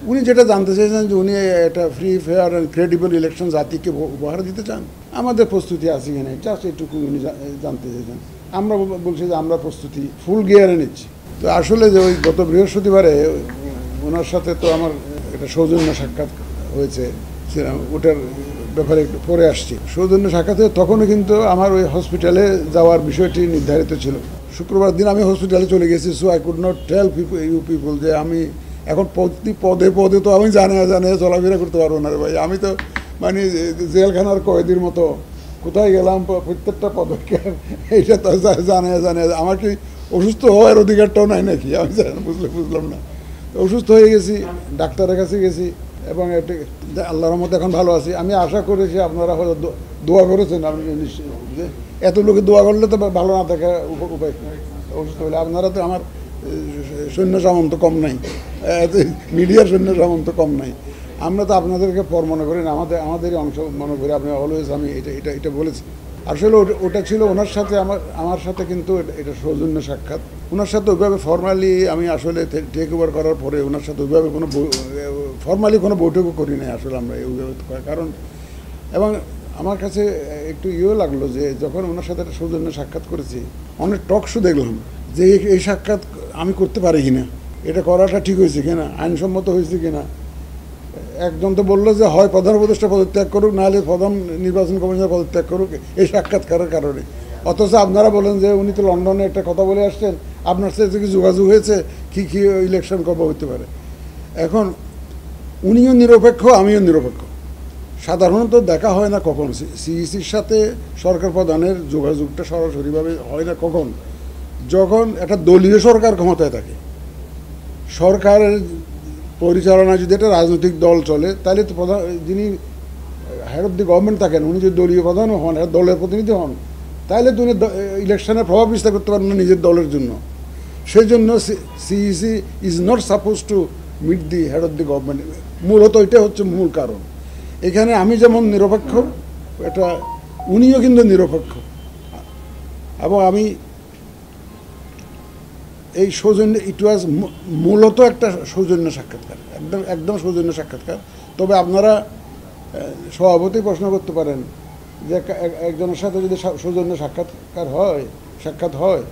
উনি যেটা জানতে চাইছেন যে উনি একটা free fair and credible election জাতিকে উপহার দিতে চান, আমাদের প্রস্তুতি আছে কিনা জাস্ট এটুকু উনি জানতে চাইছেন। আমরা বলছি যে আমরা প্রস্তুতি ফুল গিয়ারে নিচ্ছি। তো আসলে যে ওই গত বৃহস্পতিবারে ওনার সাথে তো আমার একটা সৌজন্য সাক্ষাৎ হয়েছে, ওটার ব্যাপারে একটু পরে আসছি। সৌজন্য সাক্ষাতে তখনও কিন্তু আমার ওই হসপিটালে যাওয়ার বিষয়টি নির্ধারিত ছিল। শুক্রবার দিন আমি হসপিটালে চলে গেছি। So I could not tell people যে আমি এখন প্রতি পদে পদে তো আমি জানে চলাফেরা করতে পারবো না রে ভাই। আমি তো মানে জেলখানার কয়েদির মতো কোথায় গেলাম প্রত্যেকটা পদক্ষেপ এইটা তো জানে। আমার কি অসুস্থ হওয়ার অধিকারটাও নাই নাকি? আমি বুঝলাম না। অসুস্থ হয়ে গেছি, ডাক্তারের কাছে গেছি এবং আল্লাহর মধ্যে এখন ভালো আছি। আমি আশা করেছি আপনারা হয়তো দোয়া করেছেন, আপনি যে এত লোকে দোয়া করলে তো ভালো না থাকা উপায়। অসুস্থ হলে আপনারা তো আমার সৈন্য সামন্ত কম নাই, মিডিয়ার সৈন্য সামন্ত কম নাই। আমরা তো আপনাদেরকে পর মনে করি না, আমাদেরই অংশ মনে করি। আপনি অলওয়েজ আমি এটা বলেছি। আসলে ওটা ছিল ওনার সাথে আমার সাথে কিন্তু এটা সৌজন্য সাক্ষাৎ। ওনার সাথে ওইভাবে ফর্মালি আমি আসলে টেক ওভার করার পরে ওনার সাথে ওইভাবে কোনো ফর্মালি কোনো বৈঠকও করি নাই আসলে আমরা ওইভাবে। কারণ এবং আমার কাছে একটু লাগলো যে যখন ওনার সাথে একটা সৌজন্য সাক্ষাৎ করেছি, অনেক টক শো দেখলাম যে এই সাক্ষাৎ আমি করতে পারি কিনা, এটা করাটা ঠিক হয়েছে কিনা, আইনসম্মত হয়েছে কিনা। একজন তো বললো যে হয় প্রধান উপদেষ্টা পদত্যাগ করুক, নাহলে প্রধান নির্বাচন কমিশনার পদত্যাগ করুক এই সাক্ষাৎকারের কারণে। অথচ আপনারা বলেন যে উনি তো লন্ডনে একটা কথা বলে আসছেন, আপনার সাথে কি যোগাযোগ হয়েছে, কী ইলেকশন কবে হতে পারে। এখন উনিও নিরপেক্ষ, আমিও নিরপেক্ষ। সাধারণত দেখা হয় না কখন সিইসির সাথে সরকার প্রধানের যোগাযোগটা সরাসরিভাবে হয় না কখন, যখন একটা দলীয় সরকার ক্ষমতায় থাকে। সরকারের পরিচালনা যদি একটা রাজনৈতিক দল চলে, তাহলে তো প্রধান যিনি হেড অফ দি গভর্নমেন্ট থাকেন উনি যদি দলীয় প্রধানও হন, দলের প্রতিনিধি হন, তাহলে তো উনি ইলেকশনের প্রভাব বিস্তার করতে পারেন না নিজের দলের জন্য। সেই জন্য CEC is not suppose to meet the head of the government. মূলত এটা হচ্ছে মূল কারণ। এখানে আমি যেমন নিরপেক্ষ, এটা উনিও কিন্তু নিরপেক্ষ। এবং আমি এই সৌজন্য ইট ওয়াজ মূলত একটা সৌজন্য সাক্ষাৎকার, একদম সৌজন্য সাক্ষাৎকার। তবে আপনারা সভাপতি প্রশ্ন করতে পারেন যে একজনের সাথে যদি সৌজন্য সাক্ষাৎ হয়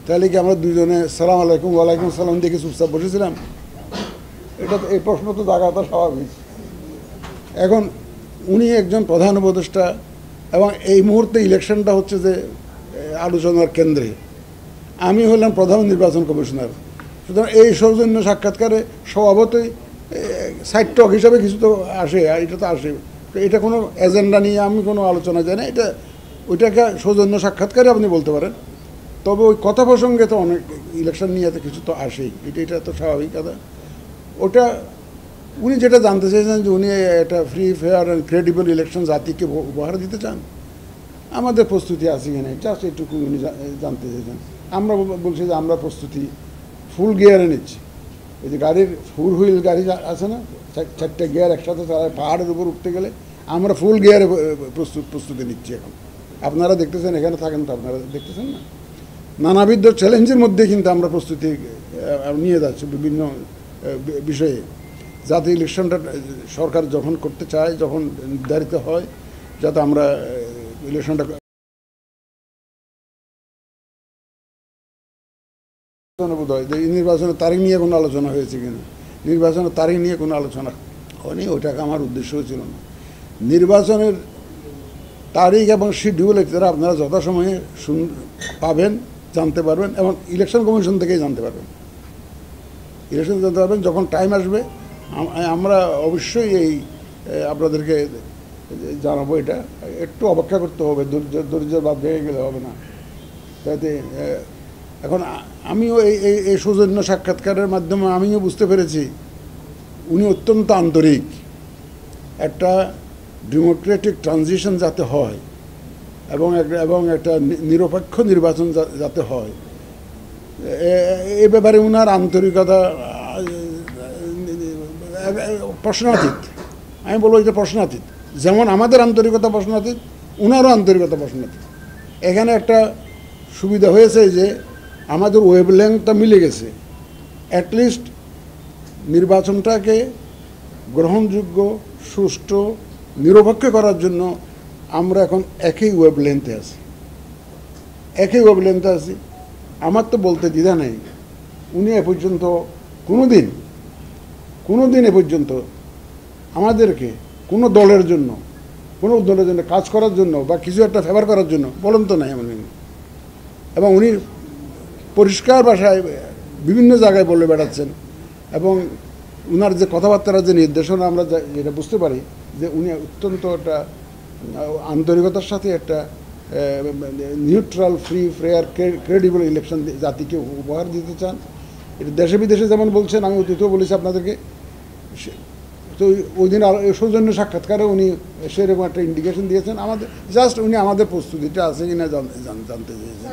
তাহলে কি আমরা দুজনে সালাম আলাইকুম ওয়ালাইকুম সালাম দেখে চুপচাপ বসেছিলাম? এই প্রশ্ন তো জায়গাটা স্বাভাবিক। এখন উনি একজন প্রধান উপদেষ্টা এবং এই মুহূর্তে ইলেকশনটা হচ্ছে যে আলোচনার কেন্দ্রে। আমি হলাম প্রধান নির্বাচন কমিশনার। সুতরাং এই সৌজন্য সাক্ষাৎকারে স্বভাবতই সাইড টক হিসাবে কিছু তো আসে, এটা তো আসে। তো এটা কোনো এজেন্ডা নিয়ে আমি কোনো আলোচনা যাই না, ওইটাকে সৌজন্য সাক্ষাৎকারে আপনি বলতে পারেন। তবে ওই কথা প্রসঙ্গে তো অনেক ইলেকশন নিয়ে তো কিছু তো আসেই, এটা তো স্বাভাবিক কথা। ওটা উনি যেটা জানতে চাইছেন যে উনি একটা free fair and credible election জাতিকে উপহার দিতে চান, আমাদের প্রস্তুতি আছে কিনা জাস্ট এটুকু উনি জানতে চাইছেন। আমরা বলছি যে আমরা প্রস্তুতি ফুল গিয়ারে নিচ্ছি। এই যে গাড়ির 4 হুইল গাড়ি আছে না, 4টে গিয়ার একসাথে চালায় পাহাড়ের উপর উঠতে গেলে, আমরা ফুল গিয়ারে প্রস্তুতি নিচ্ছি এখন। আপনারা দেখতেছেন, এখানে থাকেন তো আপনারা দেখতেছেন না, নানাবিধ চ্যালেঞ্জের মধ্যে কিন্তু আমরা প্রস্তুতি নিয়ে যাচ্ছি বিভিন্ন বিষয়ে, যাতে ইলেকশনটা সরকার যখন করতে চায়, যখন নির্ধারিত হয়, যাতে আমরা ইলেকশনটা বোধ হয় যে নির্বাচনের তারিখ নিয়ে কোনো আলোচনা হয়েছে কিনা, নির্বাচনের তারিখ নিয়ে কোনো আলোচনা হয়নি। ওইটাকে আমার উদ্দেশ্য ছিল না। নির্বাচনের তারিখ এবং শিডিউল এছাড়া আপনারা যথাসময়ে পাবেন, জানতে পারবেন এবং ইলেকশন কমিশন থেকেই জানতে পারবেন। ইলেকশন জানতে পারবেন যখন টাইম আসবে। আমরা অবশ্যই আপনাদেরকে জানাবো। এটা একটু অপেক্ষা করতে হবে, ধৈর্য বাদ ভেঙে গেলে হবে না। তাতে এখন আমিও এই সৌজন্য সাক্ষাৎকারের মাধ্যমে আমিও বুঝতে পেরেছি উনি অত্যন্ত আন্তরিক। একটা ডেমোক্রেটিক ট্রানজিশন যাতে হয় এবং একটা নিরপেক্ষ নির্বাচন যাতে হয়, এ ব্যাপারে উনার আন্তরিকতা প্রশ্নাতীত। আমি বলবো এটা প্রশ্নাতীত। যেমন আমাদের আন্তরিকতা প্রশ্নাতীত, উনারও আন্তরিকতা প্রশ্নাতীত। এখানে একটা সুবিধা হয়েছে যে আমাদের ওয়েভলেংথটা মিলে গেছে। অ্যাটলিস্ট নির্বাচনটাকে গ্রহণযোগ্য, সুষ্ঠু, নিরপেক্ষ করার জন্য আমরা এখন একই ওয়েভলেন্থে আছি, আমার তো বলতে দ্বিধা নেই। উনি এ পর্যন্ত কোনোদিন এ পর্যন্ত আমাদেরকে কোনো দলের জন্য কাজ করার জন্য বা কিছু একটা ফেভার করার জন্য বলেন তো নাই এমন। এবং উনি পরিষ্কার ভাষায় বিভিন্ন জায়গায় বলে বেড়াচ্ছেন, এবং উনার যে কথাবার্তার যে নির্দেশনা আমরা যেটা বুঝতে পারি যে উনি অত্যন্ত একটা আন্তরিকতার সাথে একটা neutral, free, fair, credible election জাতিকে উপহার দিতে চান। এটা দেশে বিদেশে যেমন বলছেন, আমি অতীতেও বলেছি আপনাদেরকে। তো ওই দিন সৌজন্য সাক্ষাৎকারে উনি সেরকম একটা ইন্ডিকেশন দিয়েছেন আমাদের, জাস্ট উনি আমাদের প্রস্তুতিটা আছে কিনা জানতে চেয়েছেন।